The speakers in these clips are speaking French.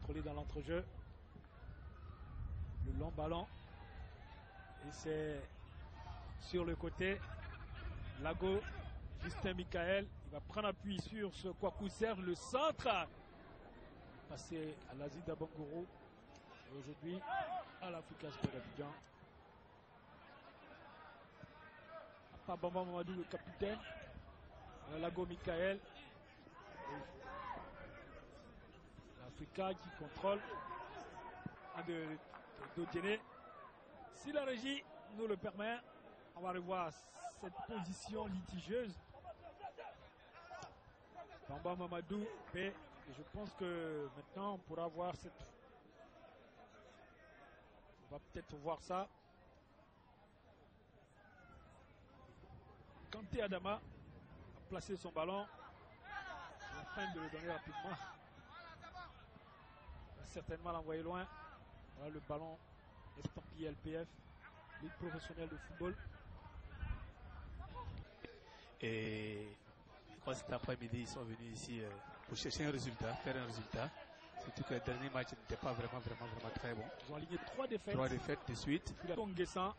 contrôlé dans l'entrejeu. Le long ballon. Et c'est sur le côté. Lago, Justin Michael. Il va prendre appui sur ce Kwaku Serge. Le centre. Passé à l'Asie d'Abangoro. Et aujourd'hui, à l'Africa Sport d'Abidjan. Bamba Mamadou, le capitaine. Lago Michael. L'Africa qui contrôle de Dodjene. Si la régie nous le permet, on va revoir cette position litigieuse. Bamba Mamadou, et je pense que maintenant on pourra voir cette. On va peut-être voir ça. Kanté Adama a placé son ballon. Il est en train de le donner rapidement. Il va certainement l'envoyer loin. Voilà le ballon estampillé LPF, Ligue professionnelle de football. Et je crois que cet après-midi, ils sont venus ici pour chercher un résultat, faire un résultat. Surtout que le dernier match n'était pas vraiment très bon. Ils ont aligné 3 défaites. 3 défaites de suite. Puis la Tonguessan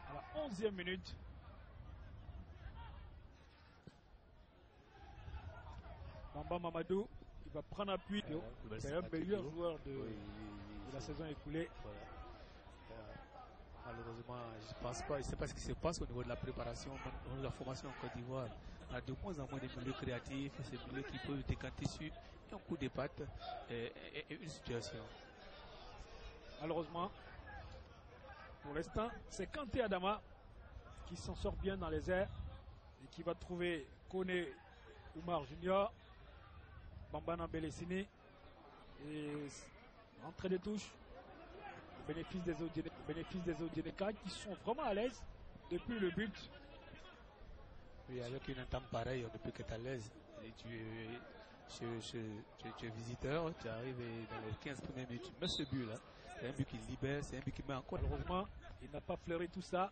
à la 11e minute. Bamba Mamadou, il va prendre appui. C'est un meilleur joueur de la saison écoulée. Voilà. Malheureusement, je pense pas. Je ne sais pas ce qui se passe au niveau de la préparation, au niveau de la formation en Côte d'Ivoire. On a de moins en moins de milieux créatifs, ces milieux qui peuvent décanter sur un coup de patte et une situation. Malheureusement, pour l'instant, c'est Kanté Adama qui s'en sort bien dans les airs et qui va trouver Kone Oumar Junior. Bamba Nambelesini et entrée de touche au bénéfice des Odjeneka qui sont vraiment à l'aise depuis le but. Oui, avec une entame pareille, on ne peut qu'être à l'aise. Tu es visiteur, tu arrives dans les 15 premières minutes, tu mets ce but là, c'est un but qui libère, c'est un but qui met en compte. Malheureusement, il n'a pas flairé tout ça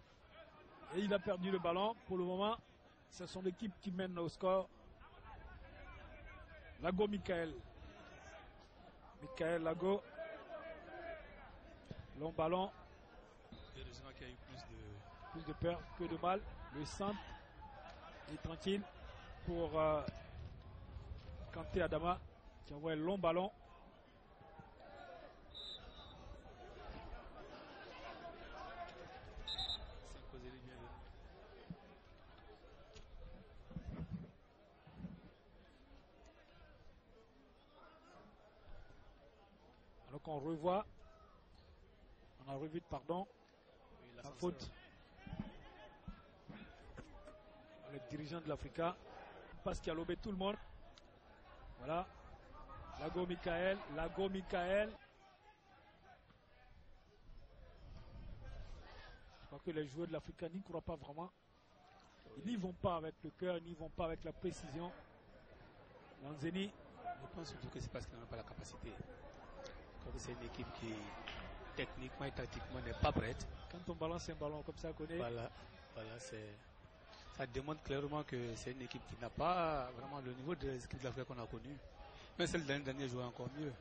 et il a perdu le ballon. Pour le moment, c'est son équipe qui mène au score. Lago Michael. Michael Lago. Long ballon. Heureusement qu'il y a eu plus de peur que de mal. Le centre est tranquille pour Kanté Adama qui envoie un long ballon. Alors qu'on revoit, on a revu, pardon, oui, la faute. Le dirigeant de l'Africa, parce qu'il a lobé tout le monde. Voilà, Lago Michael. Je crois que les joueurs de l'Africa n'y croient pas vraiment. Ils n'y vont pas avec le cœur, ils n'y vont pas avec la précision. Lanzeni. Je pense surtout que c'est parce qu'ils n'ont pas la capacité. Comme c'est une équipe qui techniquement et tactiquement n'est pas prête. Quand on balance un ballon comme ça, on connaît. Voilà, ça démontre clairement que c'est une équipe qui n'a pas vraiment le niveau des équipes de l'Afrique qu'on a connues. Mais celle de l'année dernière jouait encore mieux.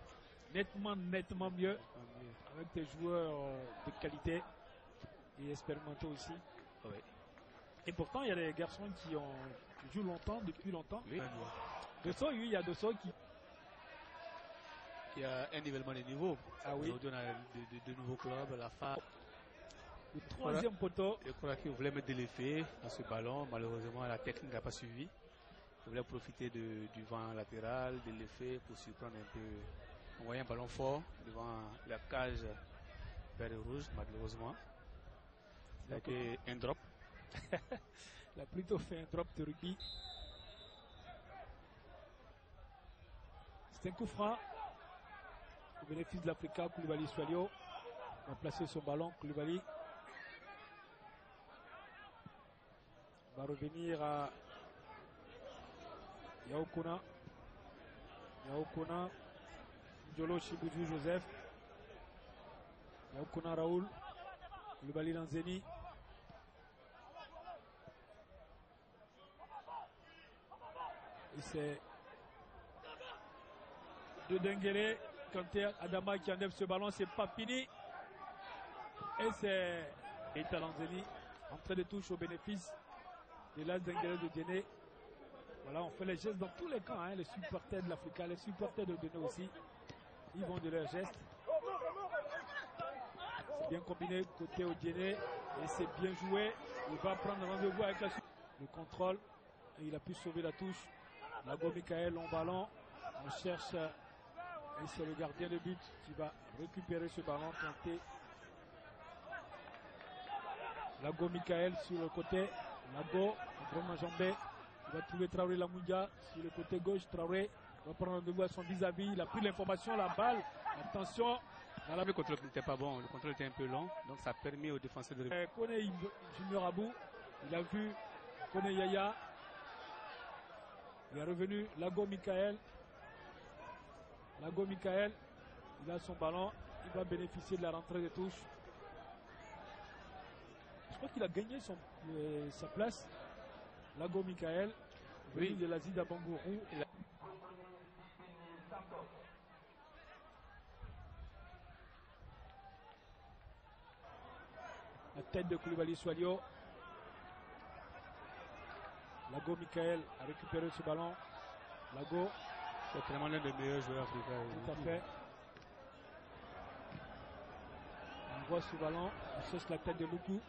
Nettement mieux. Avec des joueurs de qualité et expérimentés aussi. Oui. Et pourtant, il y a des garçons qui jouent longtemps, depuis longtemps. Oui. Il y a Dosso qui. Il y a un nivellement de niveau. Ah oui. Aujourd'hui, on a de nouveaux clubs, la FA. Le troisième poteau. Je crois qu'il voulait mettre de l'effet dans ce ballon. Malheureusement, la technique n'a pas suivi. Il voulait profiter du vent latéral, de l'effet pour surprendre un peu. On voyait un ballon fort devant la cage vert et rouge, malheureusement. Donc, un drop. Il a plutôt fait un drop de rugby. C'est un coup franc. Au bénéfice de l'Africa, Koulibaly Swalio va placer son ballon. Koulibaly va revenir à Yaokona. Njolo Chibudu Joseph. Yaokona Raoul. Koulibaly Lanzeni. Et c'est de Dengele Kanté Adama qui enlève ce ballon, c'est pas fini. Et c'est Keita Lanzini, entrée de touche au bénéfice de l'As Denguélé de Diené. Voilà, on fait les gestes dans tous les camps, hein, les supporters de l'Africa, les supporters de Diené aussi. Ils vont de leurs gestes. C'est bien combiné côté Odiéné et c'est bien joué. Il va prendre rendez-vous avec le contrôle et il a pu sauver la touche. Lago Michael, long ballon. On cherche et c'est le gardien de but qui va récupérer ce ballon. Kanté. Lago Michael sur le côté. Lago, vraiment jambé. Il va trouver Traoré Lamoudia sur le côté gauche. Traoré va prendre rendez-vous à son vis-à-vis. Il a pris l'information, la balle. Attention. Le contrôle n'était pas bon, le contrôle était un peu long, donc ça a permis aux défenseurs de... Kone Junior Abou, il a vu Kone Yaya. Il est revenu Lago Michael. Lago Michael, il a son ballon. Il va bénéficier de la rentrée de touche. Je crois qu'il a gagné sa place. Lago Michael, venu de l'Asie d'Abangourou. La tête de Koulibaly Soalio. Lago Michael a récupéré ce ballon. Lago. C'est vraiment l'un des meilleurs joueurs africains. Tout à fait. On voit ce ballon. On cherche la tête de Luku.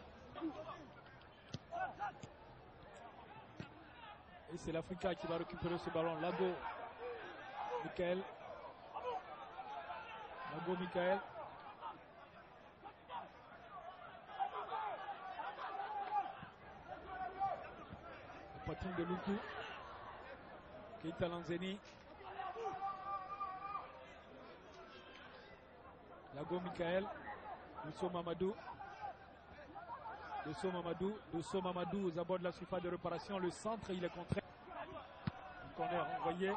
Et c'est l'Africa qui va récupérer ce ballon. Lago Michael. Lago Michael. Poitrine de Luku. Keita Lanzini. Lago Michael. Dousso Mamadou. Dousso Mamadou aux abords de la surface de réparation. Le centre, il est contré. Le corner envoyé.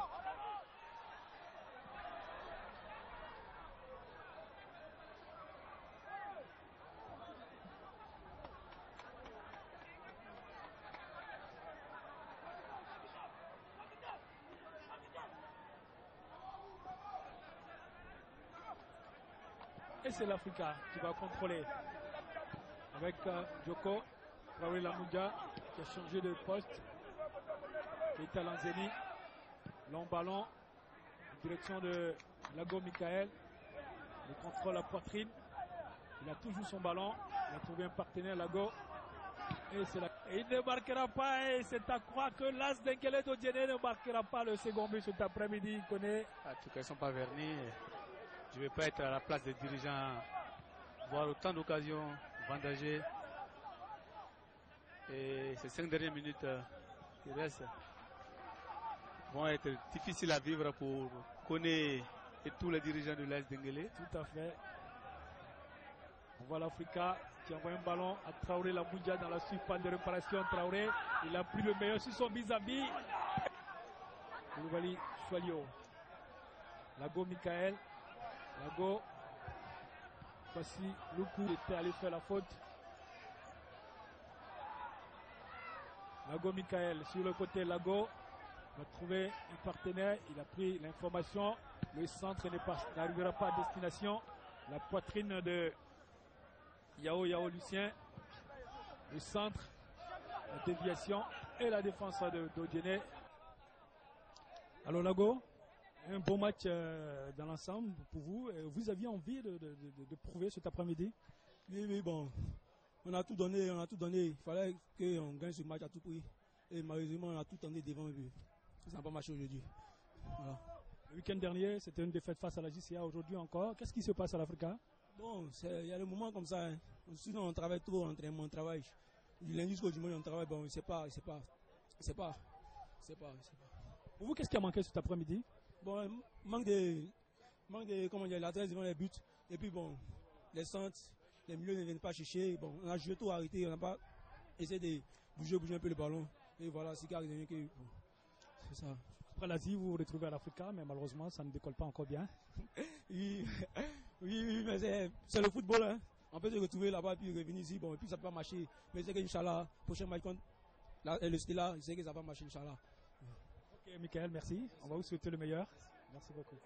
Et c'est l'Africa qui va contrôler avec Djoko, Traoré Lamoudia qui a changé de poste. Keita Lanzini, long ballon, direction de Lago Michael, le contrôle à poitrine. Il a toujours son ballon, il a trouvé un partenaire Lago. Et il ne marquera pas et c'est à croire que l'As Denguélé d'Odiéné ne marquera pas le second but cet après-midi. Il connaît. En tout cas, ils ne sont pas vernis. Je ne vais pas être à la place des dirigeants, voir autant d'occasions vendagées. Et ces 5 dernières minutes qui restent vont être difficiles à vivre pour Koné et tous les dirigeants de l'AS Denguélé. Tout à fait. On voit l'Africa qui envoie un ballon à Traoré Lamoudia dans la surface de réparation. Traoré, il a pris le meilleur sur son vis-à-vis. Koulibaly Soalio. Lago Michael. Lago, voici Luku était allé faire la faute. Lago Michael sur le côté. Lago va trouver un partenaire. Il a pris l'information. Le centre n'arrivera pas à destination. La poitrine de Yao Lucien. Le centre, la déviation et la défense d'Odiéné. Alors Lago, un bon match dans l'ensemble pour vous. Vous aviez envie de prouver cet après-midi? Oui, bon. On a tout donné. Il fallait qu'on gagne ce match à tout prix. Et malheureusement, on a tout donné devant eux. Ça n'a pas marché aujourd'hui. Voilà. Le week-end dernier, c'était une défaite face à la JCA. Aujourd'hui encore, qu'est-ce qui se passe à l'Africa? Bon, il y a des moments comme ça. Hein. Sinon, on travaille trop en entraînement, on travaille. Du lundi jusqu'au dimanche, on travaille. Bon, c'est pas. Pour vous, qu'est-ce qui a manqué cet après-midi? Bon, manque de comment dire, l'adresse devant les buts. Et puis bon, les centres, les milieux ne viennent pas chercher. Bon, on a joué tout arrêté, on n'a pas essayé de bouger un peu le ballon. Et voilà, c'est carré que bon, c'est ça. Après l'Asie, vous vous retrouvez à l'Africa, mais malheureusement, ça ne décolle pas encore bien. oui, mais c'est le football. Hein. On peut se retrouver là-bas et puis revenir ici. Bon, et puis ça peut pas marcher. Mais c'est qu'Inch'Allah, prochain match contre le Stella, je sais que ça va marcher, Inch'Allah. Ok, Michael, merci. On va vous souhaiter le meilleur. Merci beaucoup.